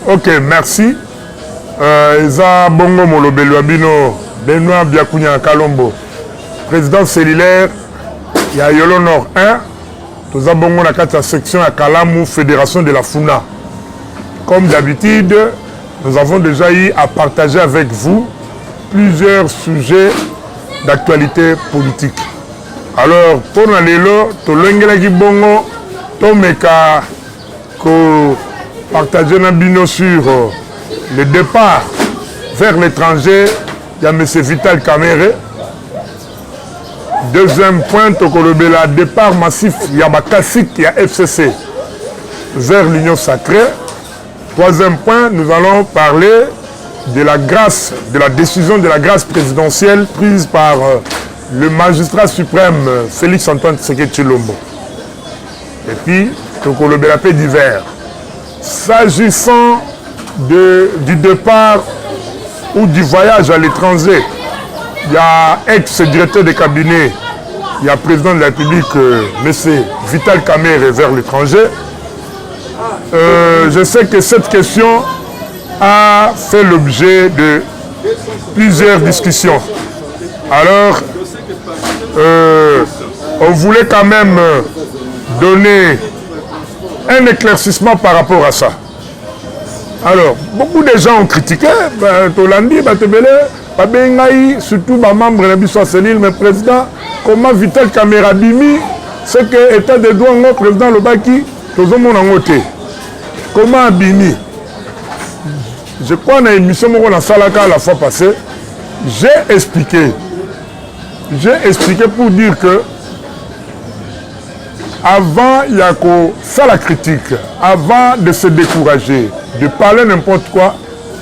Ok, merci. Eza Bongo Molobelo Abino, Benoît Biakunya Kalombo, président cellulaire, il y a Yolo Nord 1, Toza Bongo na kata section à Kalamou, Fédération de la Funa. Comme d'habitude, nous avons déjà eu à partager avec vous plusieurs sujets d'actualité politique. Alors, pour Nalelo, Tolengela Bongo, Tomeka, partager un bino sur le départ vers l'étranger, il y a M. Vital Kamerhe. Deuxième point, le départ massif, il y a Bakasik, il y a FCC vers l'Union sacrée. Troisième point, nous allons parler de la grâce, de la décision de la grâce présidentielle prise par le magistrat suprême Félix-Antoine Tshisekedi Tshilombo. Et puis, la paix d'hiver. S'agissant du départ ou du voyage à l'étranger, il y a ex-directeur de cabinet, il y a président de la République, M. Vital Kamerhe vers l'étranger. Je sais que cette question a fait l'objet de plusieurs discussions. Alors, on voulait quand même donner un éclaircissement par rapport à ça. Alors, beaucoup de gens ont critiqué, Tolandi, surtout les membres de la cellule, mais président, comment Vital Kamerhe Bimi, c'est que l'État de droit, le président Lobaki, tout le monde en côté. Comment Bimi? Je crois dans l'émission de Salaka la fois passée, j'ai expliqué pour dire que avant il y a ça la critique, avant de se décourager, de parler n'importe quoi,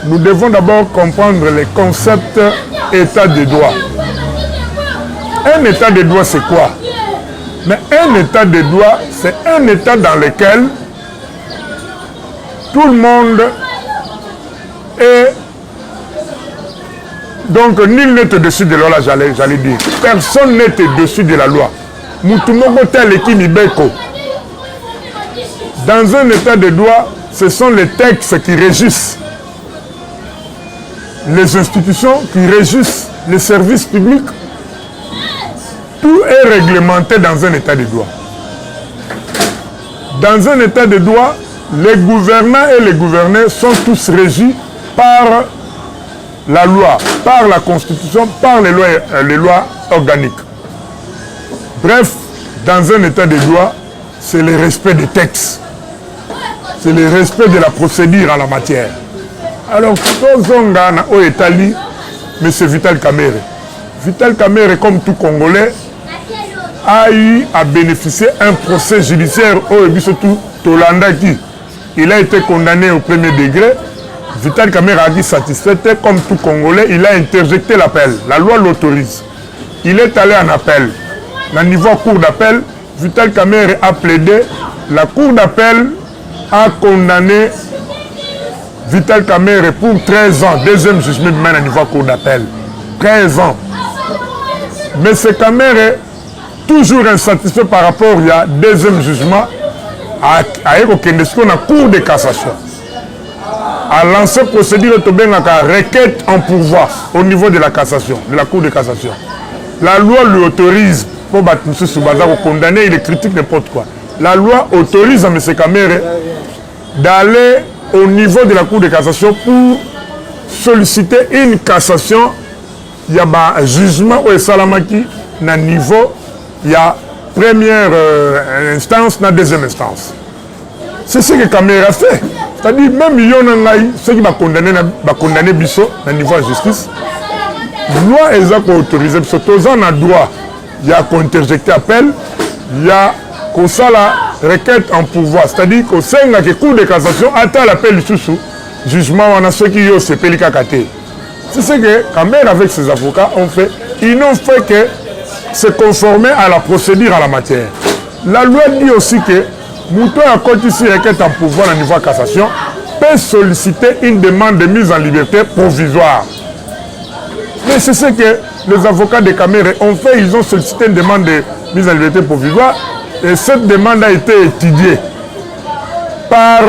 nous devons d'abord comprendre les concepts état de droit. Un état de droit c'est quoi? Mais un état de droit c'est un état dans lequel tout le monde est... Donc nul n'est au-dessus de la loi, j'allais dire. Personne n'est au-dessus de la loi. Dans un état de droit, ce sont les textes qui régissent les institutions, qui régissent les services publics. Tout est réglementé dans un état de droit. Dans un état de droit, les gouvernants et les gouvernés sont tous régis par la loi, par la Constitution, par les lois organiques. Bref, dans un état de droit, c'est le respect des textes. C'est le respect de la procédure en la matière. Alors, Tozongana au Italie, M. Vital Kamerhe. Vital Kamerhe, comme tout Congolais, a eu à bénéficier d'un procès judiciaire au Ebisotou Tolandaki. Il a été condamné au premier degré. Vital Kamerhe a dit satisfait, comme tout Congolais, il a interjecté l'appel. La loi l'autorise. Il est allé en appel. Au niveau cour d'appel, Vital Kamerhe a plaidé. La cour d'appel a condamné Vital Kamerhe pour 13 ans. Deuxième jugement de main au niveau cour d'appel. 13 ans. Mais M. Kamerhe, toujours insatisfait par rapport au deuxième jugement, a la cour de cassation. A lancé procédure de requête en pourvoi au niveau de la cassation, de la cour de cassation. La loi lui autorise, pour condamner, il critique n'importe quoi. La loi autorise à M. Kamerhe d'aller au niveau de la cour de cassation pour solliciter une cassation. Il y a un jugement au Salamaki, à niveau, il y a première instance, la deuxième instance. C'est ce que Kamerhe a fait. C'est-à-dire, même ceux qui vont condamner Bisso au niveau de la justice, la loi est autorisée. Tous en a droit. Il y a qu'on interjecter appel, il y a qu'on ça la requête en pouvoir. C'est-à-dire qu'au sein de la cour de cassation, attend l'appel du jugement, on a ceux qui ont ce pélicacate. C'est ce que Kamerhe avec ses avocats ont fait. Ils n'ont fait que se conformer à la procédure en la matière. La loi dit aussi que Mouton a continué requête en pouvoir au niveau de cassation peut solliciter une demande de mise en liberté provisoire. Mais c'est ce que les avocats de Kamerhe ont fait. Ils ont sollicité une demande de mise en liberté provisoire et cette demande a été étudiée par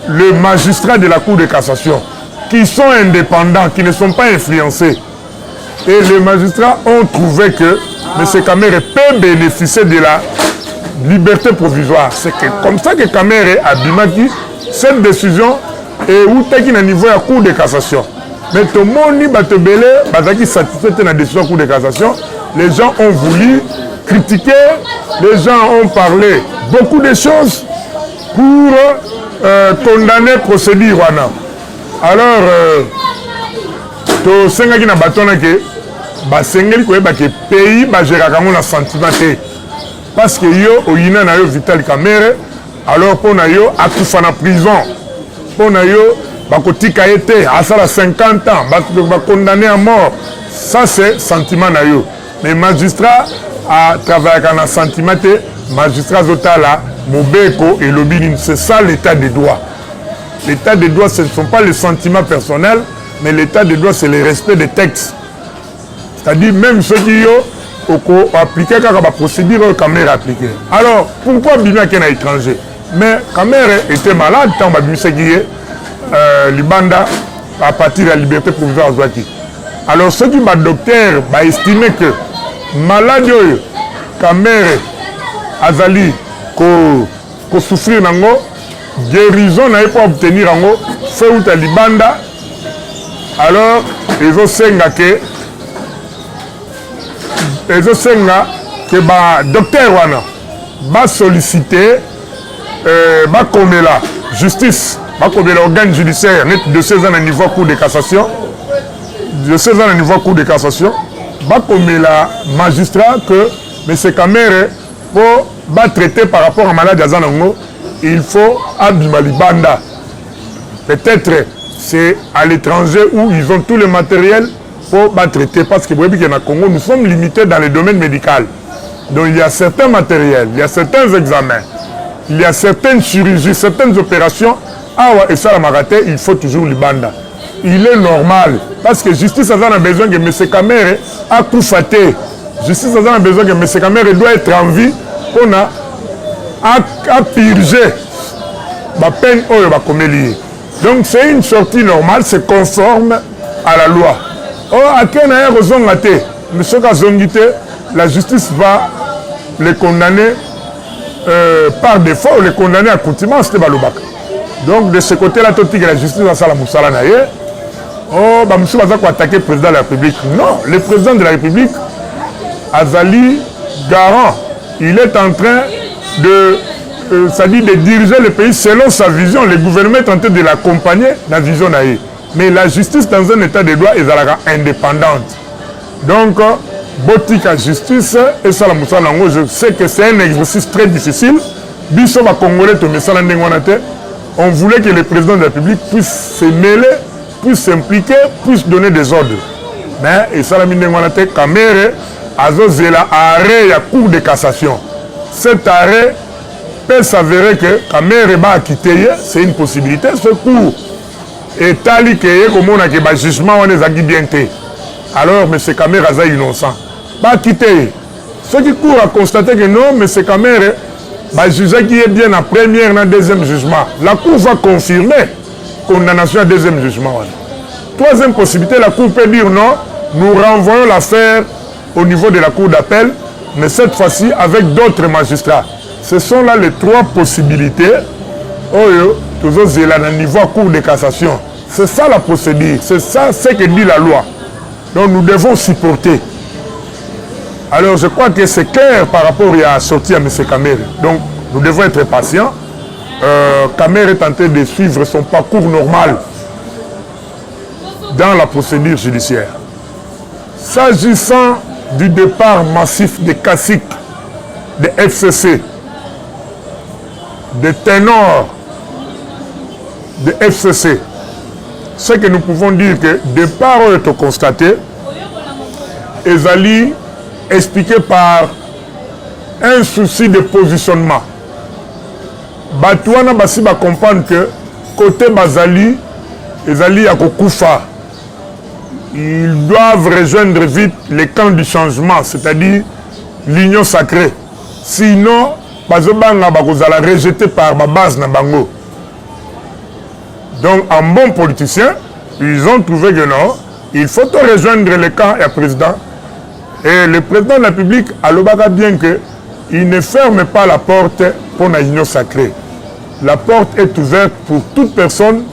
les magistrats de la Cour de cassation, qui sont indépendants, qui ne sont pas influencés. Et les magistrats ont trouvé que M. Kamere peut bénéficier de la liberté provisoire. C'est comme ça que Kamere a bimaki cette décision et où est au niveau de la Cour de cassation. Mais tout le monde est satisfait de la décision de la Cour de cassation. Les gens ont voulu critiquer, les gens ont parlé beaucoup de choses pour condamner la procédure. Alors, tout ce qui est bâton que le pays va sentiment parce que yo oyina na yo Vital Kamere alors pour na yo akufa na prison pour na yo bakotika été à ça 50 ans va condamné à mort. Ça c'est sentiment na yo. Mais magistrat a travaillé dans un sentiment magistrat zotala mobeko et lobbying, c'est ça l'état des droits. L'état des droits, ce ne sont pas les sentiments personnels, mais l'état des droits, c'est le respect des textes. C'est-à-dire, même ceux qui ont appliqué la procédure que Kamere a appliquée. Alors, pourquoi Bima qui est étranger? Mais Kamere était malade quand Libanda à partir de la liberté provisoire Zouaki. Alors, ceux qui ont docteur estimé que malade Kamere Azali ko souffrir nango guérison n'a pas obtenir nango fait ou Libanda. Alors, ils ont senga que docteur wana va solliciter comme la justice, comme l'organe judiciaire de 16 ans à niveau Cour de cassation, de 16 ans à niveau Cour de cassation, comme la magistrat que M. Kamere pour traiter par rapport à malade Azanango, il faut Abimalibanda. Peut-être c'est à l'étranger où ils ont tout le matériel pour traiter, parce que vous voyez qu'au Congo, nous sommes limités dans le domaine médical. Donc il y a certains matériels, il y a certains examens, il y a certaines chirurgies, certaines opérations. Et ça, la marathé, il faut toujours Libanda. Il est normal, parce que justice a besoin que M. Kamere a coufaté. Justice a besoin que M. Kamere doit être en vie pour purger la peine ou la comélie. Donc c'est une sortie normale, c'est conforme à la loi. À quel la justice va les condamner par défaut ou les condamner à contumace. Donc de ce côté-là, la justice va faire la moussala naïe. Monsieur va attaquer le président de la République. Non, le président de la République, Azali Garant, il est en train de diriger le pays selon sa vision. Le gouvernement est en train de l'accompagner dans la vision naïe. Mais la justice dans un état de droit est indépendante. Donc, botika justice et ça la moussala, je sais que c'est un exercice très difficile. Biso va Congolais, on voulait que le président de la République puisse se mêler, puisse s'impliquer, puisse donner des ordres. Mais et ça la mine Kamere azozela arrêt à Cour de cassation. Cet arrêt peut s'avérer que Kamere va quitter, c'est une possibilité. Ce cours et tali que comme on a que jugement on les a bien fait. Alors M. Kamere est innocent. Va quitter. Ceux qui courent à constater que non, M. Kamere va juger qui est bien en première et en deuxième jugement. La Cour va confirmer condamnation à deuxième jugement. Troisième possibilité, la Cour peut dire non, nous renvoyons l'affaire au niveau de la Cour d'appel, mais cette fois-ci avec d'autres magistrats. Ce sont là les trois possibilités. Toujours là au niveau de Cour de cassation. C'est ça la procédure, c'est ça ce que dit la loi. Donc nous devons supporter. Alors je crois que c'est clair par rapport à la sortie à M. Kamere. Donc nous devons être patients. Kamere est en train de suivre son parcours normal dans la procédure judiciaire. S'agissant du départ massif des caciques, des FCC, des ténors, des FCC, ce que nous pouvons dire que départ est constaté, Ezali expliqué par un souci de positionnement. Batouana Bassi va comprendre que côté Bazali, Ezali a Kokoufa. Ils doivent rejoindre vite les camps du changement, c'est-à-dire l'union sacrée. Sinon, Bazobanga Bakozala rejeté par ma base na bango. Donc, en bon politicien, ils ont trouvé que non, il faut rejoindre le camp et le président. Et le président de la République a l'obaka bien qu'il ne ferme pas la porte pour la union sacrée. La porte est ouverte pour toute personne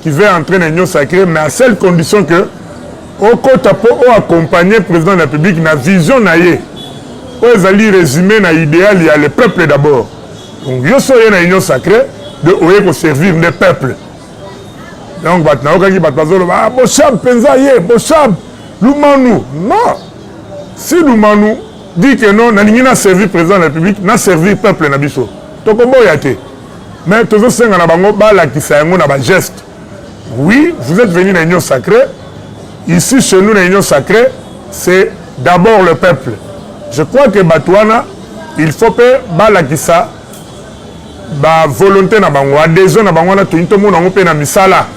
qui veut entrer dans l'union sacrée, mais à seule condition que au côté pour accompagner le président de la République dans la vision naïe. Ils allaient résumer dans l'idéal, il y a le peuple d'abord. Donc, je suis dans l'union sacrée de servir le peuple. Donc, Bochab, Penzaye, Bochab, Lumanu. Non. Si Lumanu dit que non, n'a pas servi le président de la République, n'a servi le peuple. Mais tout ça, c'est un geste. Oui, vous êtes venus dans l'union sacrée. Ici, chez nous, dans l'union sacrée, c'est d'abord le peuple. Je crois que Batouana, il faut que Balakissa, la volonté na bango, adhésion na bango na tout le monde a na misala.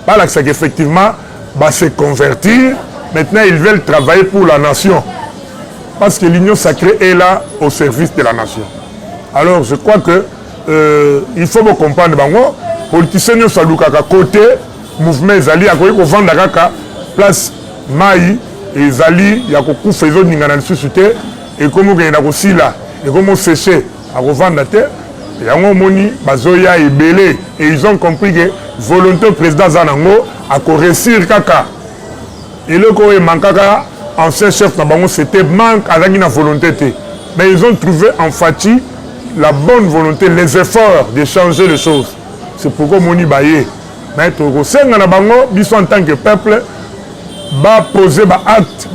Balakissa effectivement va se convertir. Maintenant, ils veulent travailler pour la nation. Parce que l'union sacrée est là au service de la nation. Alors, je crois que il faut me comprendre bango. Politiciens ne sont pas côté mouvement Zali à côté vendre la place Maï et Zali il y a beaucoup de faisons n'ingana suscité et comme on a aussi là et comme on séché à revendre la terre et on moni bazoya et belé et ils ont compris que volonté président Zanango a réussir kaka et le ko mankaka ancien chef na bango c'était manque à la volonté mais ils ont trouvé en Fati la bonne volonté les efforts de changer les choses. C'est pourquoi Moni Baye. Mais tout en tant que peuple, va poser un acte,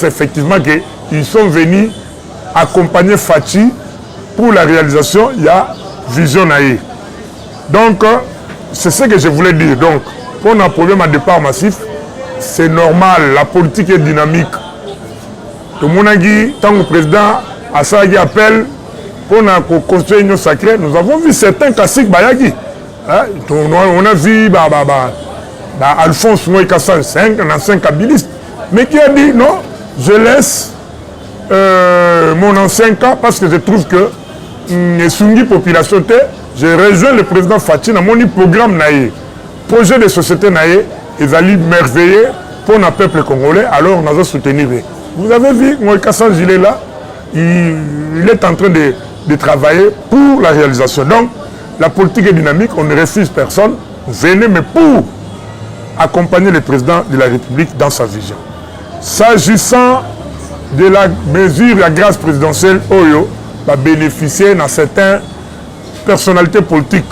effectivement qu'ils sont venus accompagner Fati pour la réalisation, il y a vision naïe. Donc, c'est ce que je voulais dire. Donc, pour un problème à départ massif, c'est normal, la politique est dynamique. Tout le monde a dit, tant que le président a ça qui appelle pour construire une union sacrée, nous avons vu certains classiques Bayagi. On a vu Alphonse Moïkassa, un ancien kabiliste, mais qui a dit non, je laisse mon ancien cas parce que je trouve que les Sungi population, je rejoins le président Fati dans mon programme naïe, projet de société naïe, ils allaient merveiller pour le peuple congolais, alors nous allons soutenir. Vous avez vu Moïkassa Gilet là, il est en train de travailler pour la réalisation. Donc, la politique est dynamique, on ne refuse personne. Venez, mais pour accompagner le président de la République dans sa vision. S'agissant de la mesure de la grâce présidentielle, Oyo va bénéficier dans certaines personnalités politiques.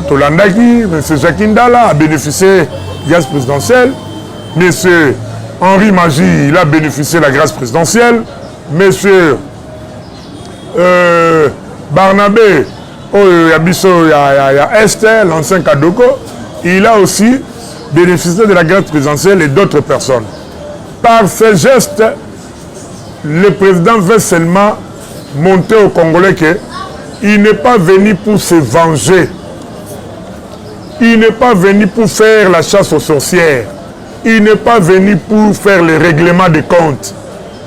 Tolandaki, M. Jacques Ndala a bénéficié de la grâce présidentielle. M. Henri Magie, il a bénéficié de la grâce présidentielle. Monsieur Barnabé, il y a Esther, l'ancien Kadoko, il a aussi bénéficié de la grâce présidentielle et d'autres personnes. Par ces gestes, le président veut seulement montrer aux Congolais qu'il n'est pas venu pour se venger. Il n'est pas venu pour faire la chasse aux sorcières. Il n'est pas venu pour faire le règlement des comptes.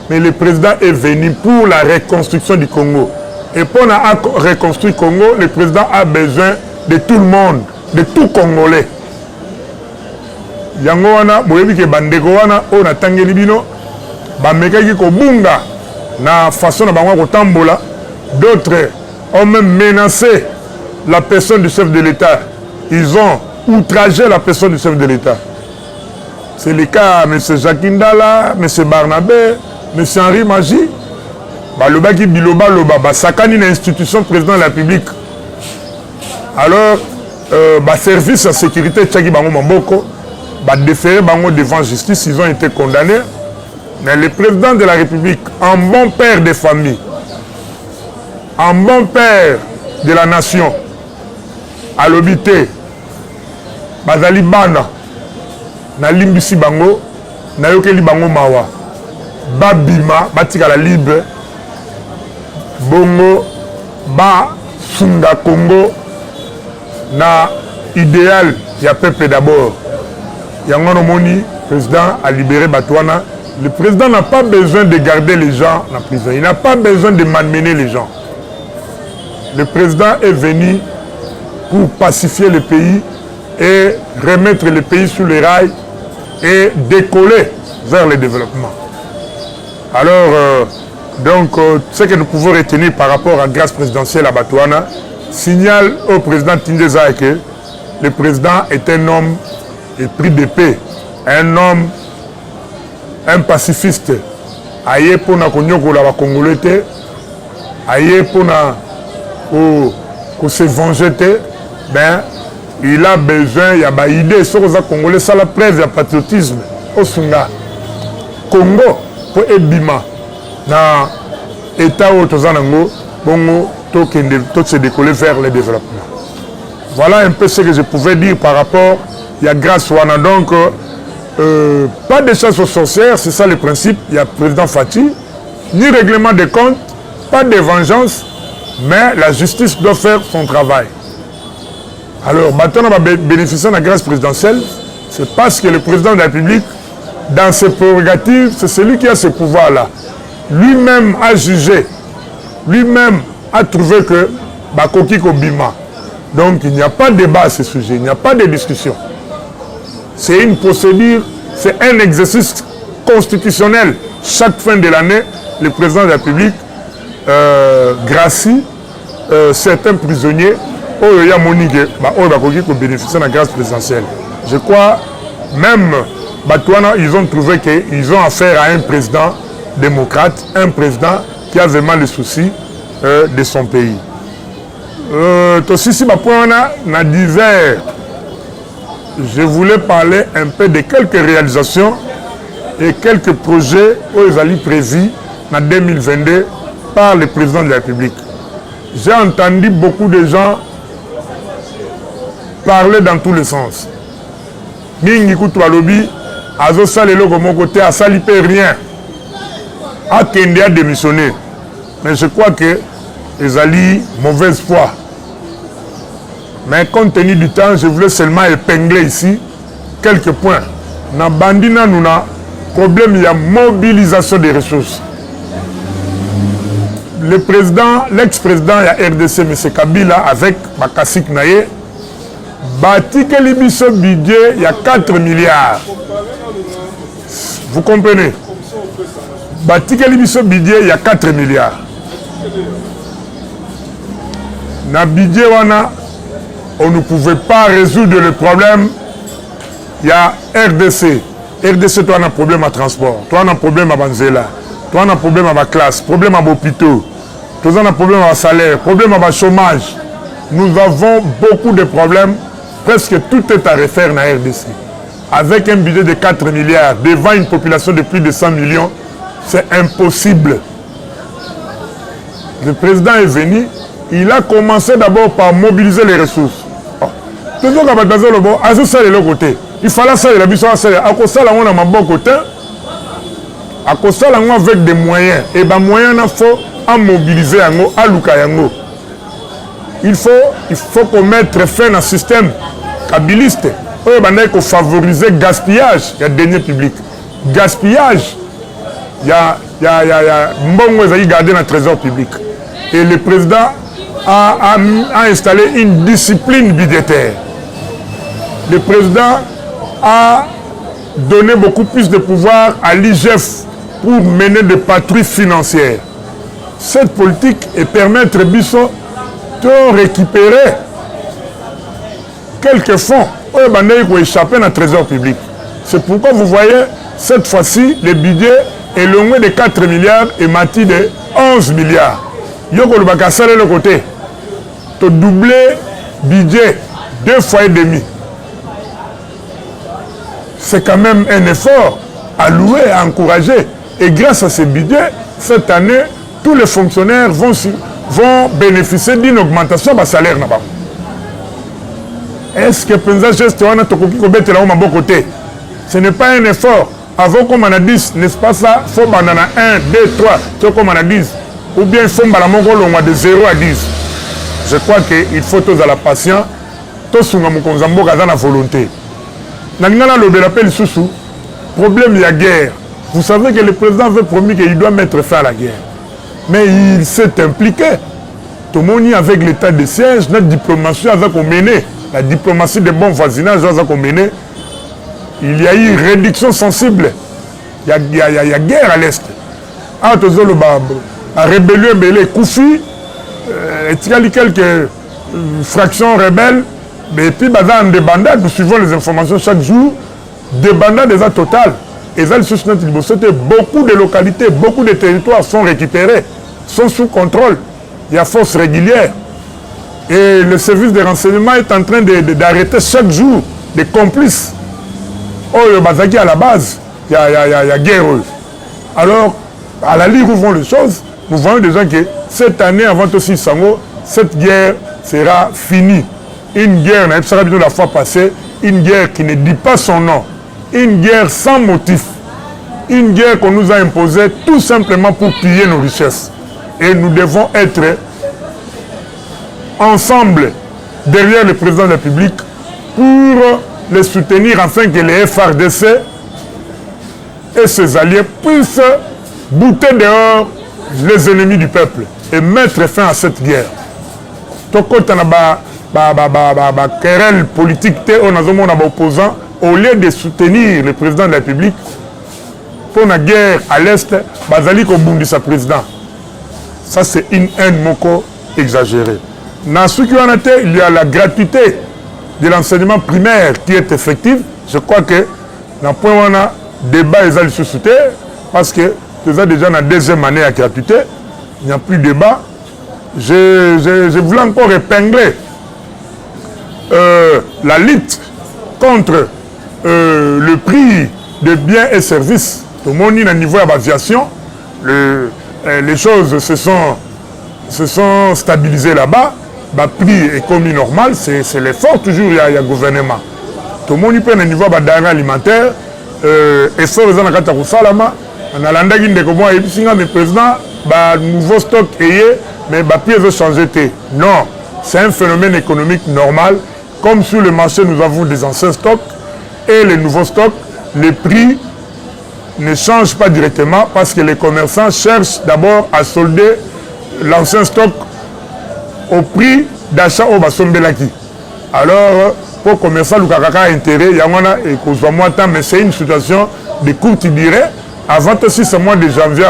Mais le président est venu pour la reconstruction du Congo. Et pour la reconstruire le Congo, le président a besoin de tout le monde, de tout Congolais. Yango wana, boyebi ke bandeko wana, on a tangeli bino, bamekaki ko bunga na façon na bango ko tambola. D'autres ont même menacé la personne du chef de l'État. Ils ont outragé la personne du chef de l'État. C'est le cas de M. Jacques Ndala, M. Barnabé, M. Henri Magie, Balobaki Biloba Loba, Sakani l'institution président de la République. Alors, service de sécurité Tchaki Bango Mamboko, déféré Bango devant justice, ils ont été condamnés. Mais le président de la République, en bon père de famille, en bon père de la nation, à l'obité, Bazali Bana, na limbisi Bango, na yokeli Bango Mawa. Babima, batika libre, bongo, ba, sunga Congo, na idéal, il y a peuple d'abord. Yangon Omoni, président a libéré Batouana. Le président n'a pas besoin de garder les gens en prison. Il n'a pas besoin de malmener les gens. le président est venu pour pacifier le pays et remettre le pays sur les rails et décoller vers le développement. Alors, ce que nous pouvons retenir par rapport à la grâce présidentielle à Batouana signale au président Tindeza que le président est un homme épris de paix, un homme, un pacifiste. Aïe pour na konyoko la Congolais, aïe pour se venger, ben il a besoin, il y a des idées sur les Congolais, ça la preuve, il y a patriotisme au Sunga. Congo pour Ebima na État où Tozanango, Bongo, tout se décoller vers le développement. Voilà un peu ce que je pouvais dire par rapport à grâce Wana. Donc, pas de chasse aux sorcières, c'est ça le principe. Il y a le président Fati, ni règlement de comptes, pas de vengeance, mais la justice doit faire son travail. Alors, maintenant, on va bénéficier de la grâce présidentielle, c'est parce que le président de la République, dans ses prérogatives, c'est celui qui a ce pouvoir-là. Lui-même a jugé, lui-même a trouvé que Bakoki Kobima. Donc, il n'y a pas de débat à ce sujet, il n'y a pas de discussion. C'est une procédure, c'est un exercice constitutionnel. Chaque fin de l'année, le président de la République gracie certains prisonniers qui bénéficient de la grâce présidentielle. Je crois, même Batouana, ils ont trouvé qu'ils ont affaire à un président démocrate, un président qui a vraiment les soucis de son pays. Je voulais parler un peu de quelques réalisations et quelques projets qui ont prévus en 2022 par le président de la République. J'ai entendu beaucoup de gens parler dans tous les sens. Mingi Koutoualobi, Azo Salelo de mon côté, a salipé rien. A Kende a démissionné. Mais je crois que les alliés mauvaise foi. Mais compte tenu du temps, je voulais seulement épingler ici quelques points. Dans Bandina, nous avons problème, il y a mobilisation des ressources. Le président, l'ex-président de la RDC, M. Kabila, avec Bakasik Naye, bâti que l'émission budget, il y a 4 milliards. Vous comprenez? Bâti que l'émission budget, il y a 4 milliards. Dans le budget, on ne pouvait pas résoudre le problème. Il y a RDC. RDC, toi, on a un problème à transport. Toi, on a un problème à Banzela. Toi, on a un problème à la classe. Problème à l'hôpital. Toi, on a un problème à salaire. Problème à chômage. Nous avons beaucoup de problèmes. Presque tout est à refaire dans la RDC. Avec un budget de 4 milliards, devant une population de plus de 100 millions, c'est impossible. Le président est venu. Il a commencé d'abord par mobiliser les ressources. Toujours quand il le côté. Il fallait ça, il a vu ça, à cause ça, on a un bon côté. À cause ça, on avec des moyens. Et ben moyens, il faut à mobiliser, à Lukayango. Il faut qu'on mette fin à un système kabiliste. Il faut favoriser le gaspillage. Il y a deniers publics. Gaspillage, il y a Mbongo qui gardé dans le trésor public. Et le président a installé une discipline budgétaire. Le président a donné beaucoup plus de pouvoir à l'IGF pour mener des patrouilles financières. Cette politique et permettre Bissot de récupérer quelques fonds pour échapper dans le trésor public. C'est pourquoi vous voyez, cette fois-ci, le budget est loin de 4 milliards et mati de 11 milliards. Yoko le bakassale le côté. Tu doubler budget 2 fois et demi. C'est quand même un effort à louer, à encourager. Et grâce à ce budget, cette année, tous les fonctionnaires vont bénéficier d'une augmentation de salaire. Est-ce que ce n'est pas un effort? Avant qu'on a 10, n'est-ce pas ça? Il faut banana 1, 2, 3, tu comme on a 10. Ou bien il faut de 0 à 10. Je crois qu'il faut tous à la patience, tous à la volonté. Problème, il y a guerre. Vous savez que le président avait promis qu'il doit mettre fin à la guerre. Mais il s'est impliqué. Tomoni avec l'état de siège, notre diplomatie a mené, la diplomatie de bon voisinage a mené. Il y a eu réduction sensible. Il y a guerre à l'Est. Ah, tout la rébellion belé Koufi, il y a quelques fractions rebelles, mais puis dans des bandades, nous suivons les informations chaque jour, des bandades déjà totales. Et ça, beaucoup de localités, beaucoup de territoires sont récupérés, sont sous contrôle. Il y a force régulière. Et le service de renseignement est en train d'arrêter chaque jour des complices. Oh, le Bazaki à la base, il y a guerre. Alors, à la ligue où vont les choses, nous voyons déjà que cette année, avant aussi Sango, cette guerre sera finie. Une guerre, la fois passée, une guerre qui ne dit pas son nom. Une guerre sans motif. Une guerre qu'on nous a imposée tout simplement pour piller nos richesses. Et nous devons être ensemble derrière le président de la République pour les soutenir afin que les FRDC et ses alliés puissent bouter dehors les ennemis du peuple et mettre fin à cette guerre. Querelle politique, on a opposant au lieu de soutenir le président de la République pour la guerre à l'Est, Bazali Kobundi sa président. Ça, c'est une haine moko exagérée. Dans ce qui en a été, il y a la gratuité de l'enseignement primaire qui est effective. Je crois que dans le point où on a débat, ils ont suscité parce que déjà dans la deuxième année à gratuité, il n'y a plus de débat. Je voulais encore épingler la lutte contre le prix de biens et services. Tout le monde, au niveau de l'aviation, les choses se sont stabilisées là-bas. Le prix est comme normal, c'est l'effort toujours, il y a le gouvernement. Tout le monde peut au niveau de la denrée alimentaire, et ça, les gens qui ont salama, on a l'andagine de comment et puis le président, nouveau stock mais le prix a changé. Non, c'est un phénomène économique normal. Comme sur le marché, nous avons des anciens stocks et les nouveaux stocks, les prix ne changent pas directement parce que les commerçants cherchent d'abord à solder l'ancien stock au prix d'achat au Basombelaki. Alors, pour le commerçant, le Kakaka a intérêt, il y a un temps, mais c'est une situation de courte durée. Avant aussi, ce mois de janvier,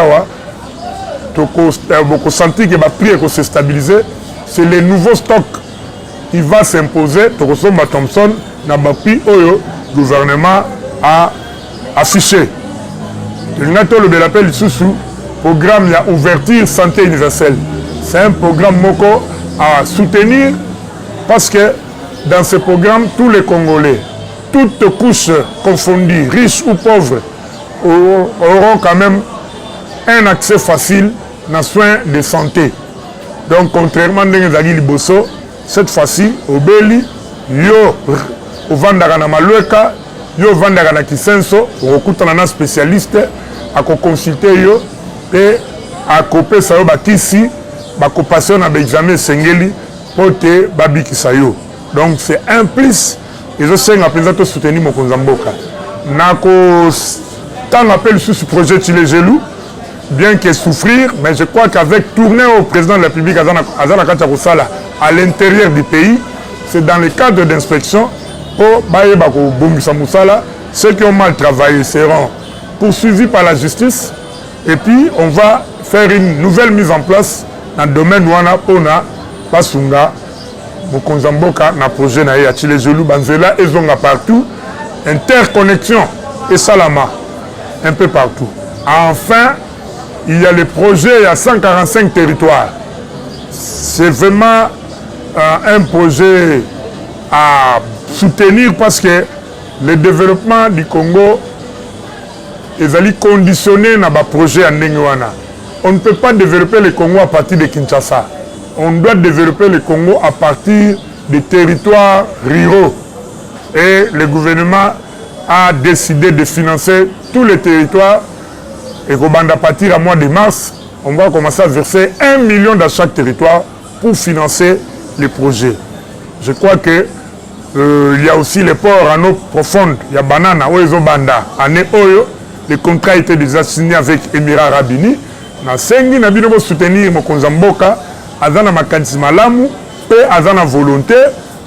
beaucoup senti que le prix est stabilisé. C'est les nouveaux stocks qui vont s'imposer. Tokosomba Thompson, n'a pas pris le gouvernement a affiché. Le l'appel sous programme de ouverture santé universelle. C'est un programme moko à soutenir parce que dans ce programme, tous les Congolais, toutes couches confondues, riches ou pauvres, auront quand même un accès facile aux soins de santé. Donc, contrairement à Ndengezali Liboso, cette fois-ci, au Beli, yo au Vandagana Malueka, yo Vandagana Kisenso, au Kutana spécialiste, à consulter yo et à couper ça au Bakisi, à passer dans l'examen Sengeli pour te Babiki Sayo. Donc, c'est un plus, et je sais que je soutenir mon Konzamboka. Nako, tant appel sur ce projet Chile Gelou, bien que souffrir, mais je crois qu'avec tourner au président de la République à l'intérieur du pays, c'est dans le cadre d'inspection, ceux qui ont mal travaillé seront poursuivis par la justice et puis on va faire une nouvelle mise en place dans le domaine où on a Pona, Pasunga, Mokonzamboka, dans le projet Naïa, Chile Gelou, Banzela, et Zonga partout, interconnexion et Salama, un peu partout. Enfin, il y a les projets, il y a 145 territoires. C'est vraiment un projet à soutenir parce que le développement du Congo est conditionné dans le projet en Ndengwana. On ne peut pas développer le Congo à partir de Kinshasa. On doit développer le Congo à partir des territoires ruraux. Et le gouvernement a décidé de financer tous les territoires. Et à partir du mois de mars, on va commencer à verser 1 million dans chaque territoire pour financer les projets. Je crois que il y a aussi les ports en eau profonde. Il y a Banana, Oezo Banda. En Oyo, le contrat a été déjà signé avec Émirats Arabes Unis. Nous avons soutenir Mokonzamboka azana makanisi malamu pe azana volonté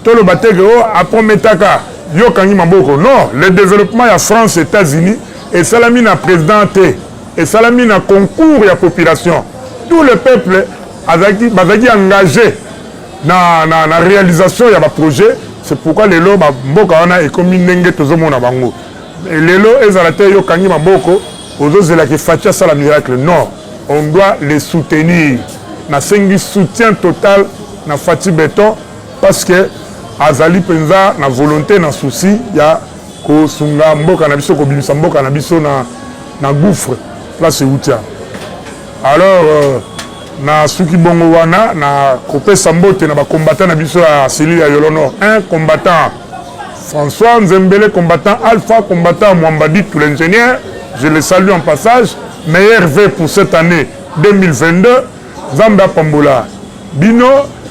to le bateke o aprometaka yo kangi maboko non le développement ya France États-Unis et salami na présidente et salami na concours ya population tout le peuple bazaki engagé na réalisation ya ba projet. C'est pourquoi les lots mboka wana ekomi ndenge tozomona bango les lots ezalate yo kangi maboko ozozela ke fatia sala miracle non on doit les soutenir na sengi soutien total na Fati Béton parce que azali penza na volonté na souci ya ko sunga mboka na biso ko bimisa mboka na biso na gouffre place outia alors na suki bongo wana na kopesa mbote na ba combattant na biso ya cellule ya Yolono un combattant François Nzembele combattant Alpha combattant Mwambadi tout l'ingénieur je le salue en passage meilleur vœu pour cette année 2022 Zamba Pambola bino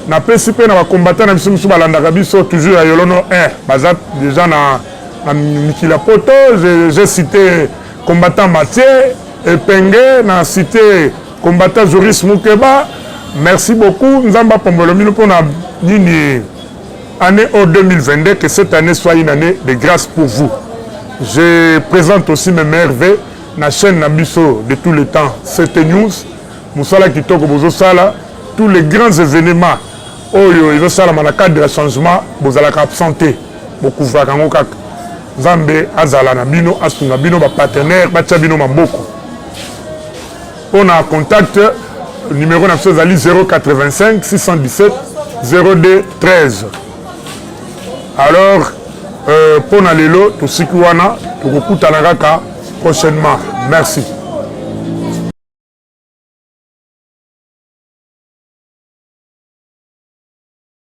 na PCP na ba combattant na biso musu balandaka biso toujours ya Yolono 1 baza déjà na Mikila Poto j'ai cité combattant Mathieu Epenge na cité combattant Joris Moukeba, merci beaucoup. Nous avons pour année 2022, que cette année soit une année de grâce pour vous. Je présente aussi mes merveilles na chaîne Nabiso de tous les temps, CT News, Moussala Kitoko Bozo Sala, tous les grands événements, Oyo, ils ont dans le cadre de la changement, vous allez absenter, beaucoup de Kak, Zambe, Azala Nabino, Asunabino, partenaire, Bachabino Mamboko. On a contact numéro 085 617 02 13. Alors, pour Nalélo, tout ce qui est prochainement. Merci.